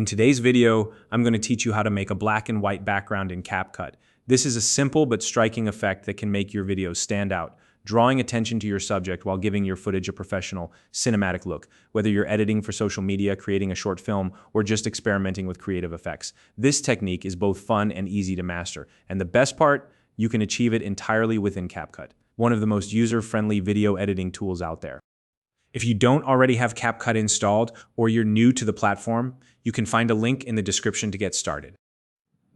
In today's video, I'm going to teach you how to make a black and white background in CapCut. This is a simple but striking effect that can make your videos stand out, drawing attention to your subject while giving your footage a professional, cinematic look. Whether you're editing for social media, creating a short film, or just experimenting with creative effects, this technique is both fun and easy to master. And the best part, you can achieve it entirely within CapCut, one of the most user-friendly video editing tools out there. If you don't already have CapCut installed or you're new to the platform, you can find a link in the description to get started.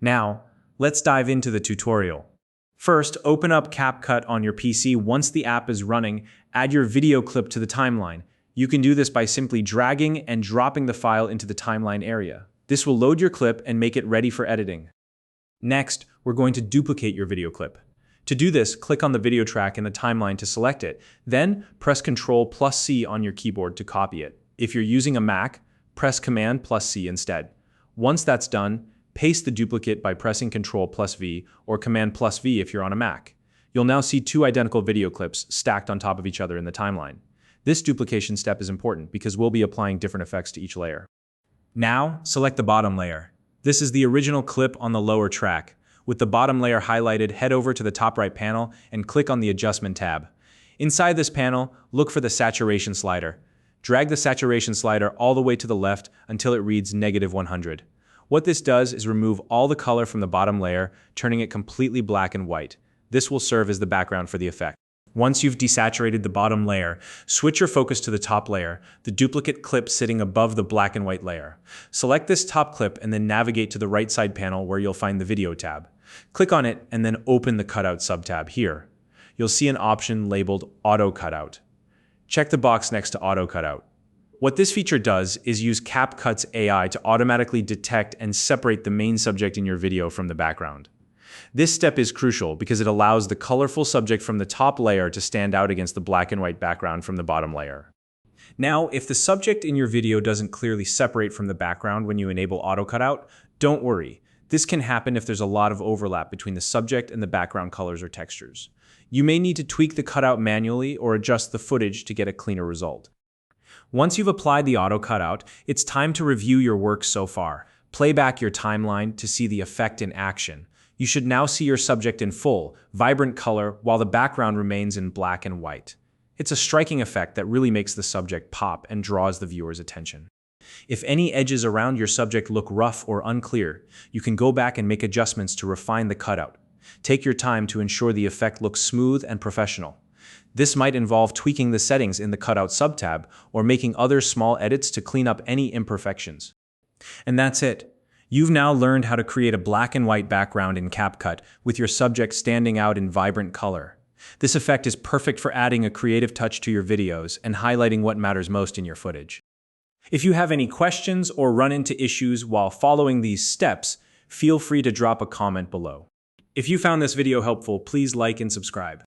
Now, let's dive into the tutorial. First, open up CapCut on your PC. Once the app is running, add your video clip to the timeline. You can do this by simply dragging and dropping the file into the timeline area. This will load your clip and make it ready for editing. Next, we're going to duplicate your video clip. To do this, click on the video track in the timeline to select it. Then, press Ctrl+C on your keyboard to copy it. If you're using a Mac, press Command+C instead. Once that's done, paste the duplicate by pressing Ctrl+V or Command+V if you're on a Mac. You'll now see two identical video clips stacked on top of each other in the timeline. This duplication step is important because we'll be applying different effects to each layer. Now, select the bottom layer. This is the original clip on the lower track. With the bottom layer highlighted, head over to the top right panel and click on the Adjustment tab. Inside this panel, look for the Saturation slider. Drag the Saturation slider all the way to the left until it reads -100. What this does is remove all the color from the bottom layer, turning it completely black and white. This will serve as the background for the effect. Once you've desaturated the bottom layer, switch your focus to the top layer, the duplicate clip sitting above the black and white layer. Select this top clip and then navigate to the right side panel where you'll find the Video tab. Click on it and then open the Cutout subtab here. You'll see an option labeled Auto Cutout. Check the box next to Auto Cutout. What this feature does is use CapCut's AI to automatically detect and separate the main subject in your video from the background. This step is crucial because it allows the colorful subject from the top layer to stand out against the black and white background from the bottom layer. Now, if the subject in your video doesn't clearly separate from the background when you enable Auto Cutout, don't worry. This can happen if there's a lot of overlap between the subject and the background colors or textures. You may need to tweak the cutout manually or adjust the footage to get a cleaner result. Once you've applied the Auto Cutout, it's time to review your work so far. Play back your timeline to see the effect in action. You should now see your subject in full, vibrant color while the background remains in black and white. It's a striking effect that really makes the subject pop and draws the viewer's attention. If any edges around your subject look rough or unclear, you can go back and make adjustments to refine the cutout. Take your time to ensure the effect looks smooth and professional. This might involve tweaking the settings in the Cutout subtab or making other small edits to clean up any imperfections. And that's it. You've now learned how to create a black and white background in CapCut with your subject standing out in vibrant color. This effect is perfect for adding a creative touch to your videos and highlighting what matters most in your footage. If you have any questions or run into issues while following these steps, feel free to drop a comment below. If you found this video helpful, please like and subscribe.